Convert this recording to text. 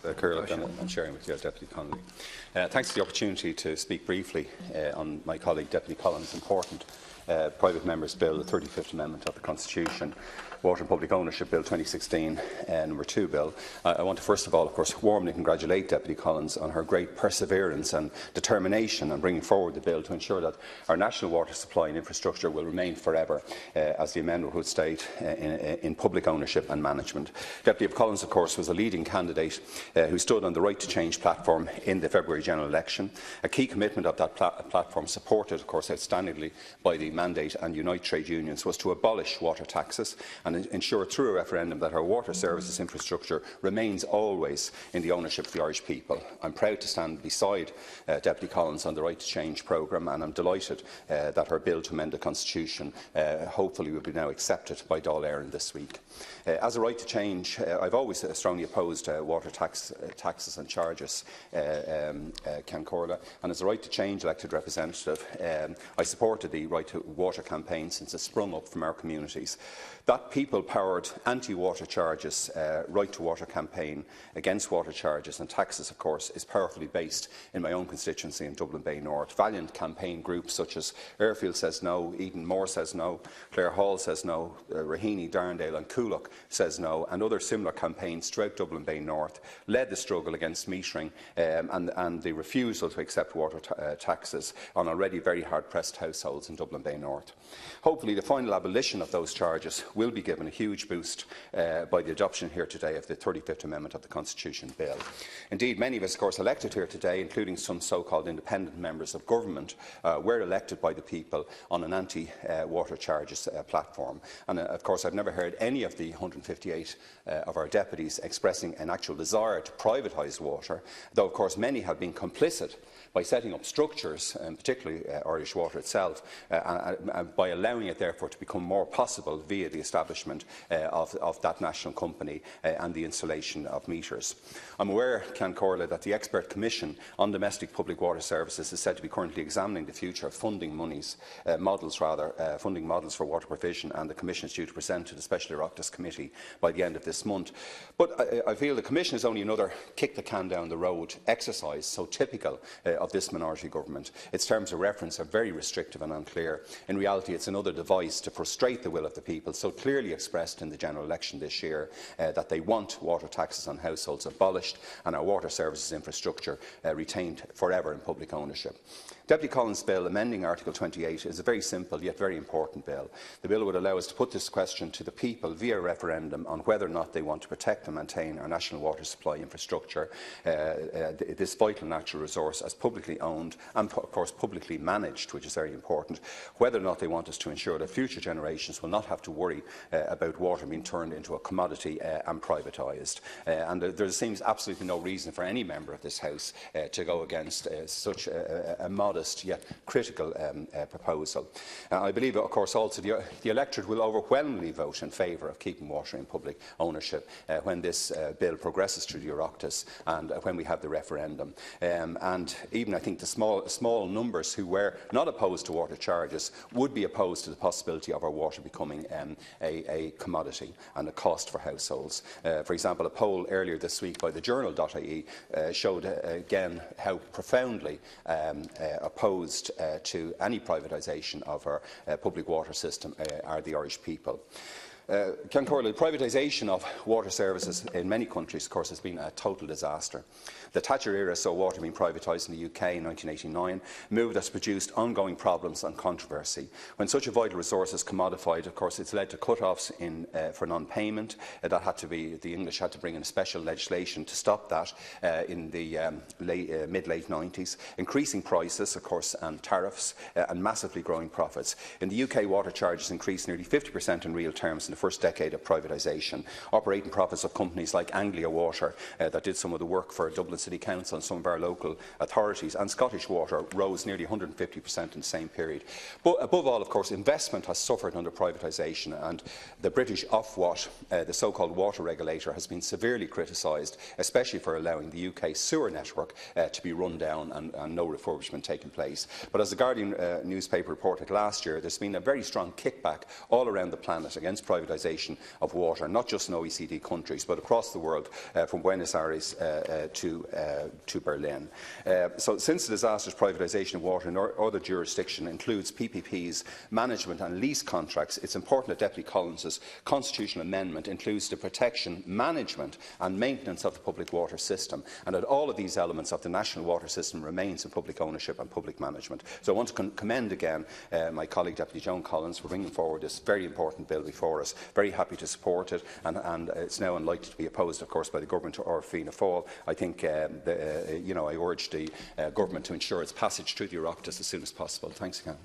Curlick and sharing with you, Deputy Connolly. Thanks for the opportunity to speak briefly on my colleague Deputy Collins' important private members' bill, the 35th Amendment of the Constitution, Water and Public Ownership Bill 2016, number 2 bill. I want to first of all, of course, warmly congratulate Deputy Collins on her great perseverance and determination in bringing forward the bill to ensure that our national water supply and infrastructure will remain forever, as the amendment would state, in public ownership and management. Deputy Collins, of course, was a leading candidate who stood on the Right to Change platform in the February general election. A key commitment of that platform, supported, of course, outstandingly by the Mandate and Unite trade unions, was to abolish water taxes and ensure through a referendum that our water services infrastructure remains always in the ownership of the Irish people. I'm proud to stand beside Deputy Collins on the Right to Change programme, and I'm delighted that her bill to amend the Constitution hopefully will be now accepted by Dáil this week. As a Right to Change, I've always strongly opposed water taxes and charges, Corla, and as a Right to Change elected representative, I supported the Right to Water campaign since it sprung up from our communities. That people-powered anti-water charges, Right to Water campaign against water charges and taxes, of course, is powerfully based in my own constituency in Dublin Bay North. Valiant campaign groups such as Airfield Says No, Eden Moore Says No, Clare Hall Says No, Raheny, Darndale and Coolock Says No, and other similar campaigns throughout Dublin Bay North led the struggle against metering and the refusal to accept water taxes on already very hard-pressed households in Dublin Bay North. Hopefully, the final abolition of those charges will be given a huge boost by the adoption here today of the 35th Amendment of the Constitution Bill. Indeed, many of us, of course, elected here today, including some so-called independent members of government, were elected by the people on an anti-water charges platform. And of course, I've never heard any of the 158 of our deputies expressing an actual desire to privatise water, though of course many have been complicit by setting up structures, and particularly Irish Water itself, by allowing it therefore to become more possible via the establishment of that national company and the installation of meters. I'm aware, Corla, that the Expert Commission on Domestic Public Water Services is said to be currently examining the future of funding models for water provision, and the Commission is due to present to the Special Oireachtas Committee by the end of this month. But I feel the Commission is only another kick the can down the road exercise, so typical of this minority government. Its terms of reference are very restrictive and unclear. In reality, it's another device to frustrate the will of the people, so clearly expressed in the general election this year, that they want water taxes on households abolished and our water services infrastructure retained forever in public ownership. Deputy Collins' bill amending Article 28 is a very simple yet very important bill. The bill would allow us to put this question to the people via referendum on whether or not they want to protect and maintain our national water supply infrastructure, this vital natural resource, as publicly owned and of course publicly managed, which is very important, whether or not they want us to ensure that future generations will not have to worry about water being turned into a commodity and privatised. And there seems absolutely no reason for any member of this House to go against such a modest yet critical proposal. I believe, of course, also the electorate will overwhelmingly vote in favour of keeping water in public ownership when this bill progresses through the Oireachtas and when we have the referendum. And even I think the small numbers who were not opposed to water charges would be opposed to the possibility of our water becoming a commodity and a cost for households. For example, a poll earlier this week by the journal.ie showed again how profoundly opposed to any privatisation of our public water system are the Irish people. Corla, privatisation of water services in many countries, of course, has been a total disaster. The Thatcher era saw water being privatised in the UK in 1989, a move that's produced ongoing problems and controversy. When such a vital resource is commodified, of course, it's led to cut-offs for non-payment. The English had to bring in special legislation to stop that in the mid-late 90s, increasing prices, of course, and tariffs, and massively growing profits. In the UK, water charges increased nearly 50% in real terms in the first decade of privatisation. Operating profits of companies like Anglia Water, that did some of the work for Dublin City Council and some of our local authorities, and Scottish Water rose nearly 150% in the same period. But above all, of course, investment has suffered under privatisation, and the British Ofwat, the so-called water regulator, has been severely criticised, especially for allowing the UK sewer network to be run down and no refurbishment taking place. But as the Guardian newspaper reported last year, there's been a very strong kickback all around the planet against privatisation privatisation of water, not just in OECD countries, but across the world, from Buenos Aires to Berlin. So since the disastrous privatisation of water in other jurisdictions includes PPPs, management and lease contracts, it's important that Deputy Collins's constitutional amendment includes the protection, management and maintenance of the public water system, and that all of these elements of the national water system remains in public ownership and public management. So I want to commend again my colleague Deputy Joan Collins for bringing forward this very important bill before us. Very happy to support it, and it's now unlikely to be opposed, of course, by the government or Fianna Fáil. I think I urge the government to ensure its passage through the Oireachtas as soon as possible. Thanks again.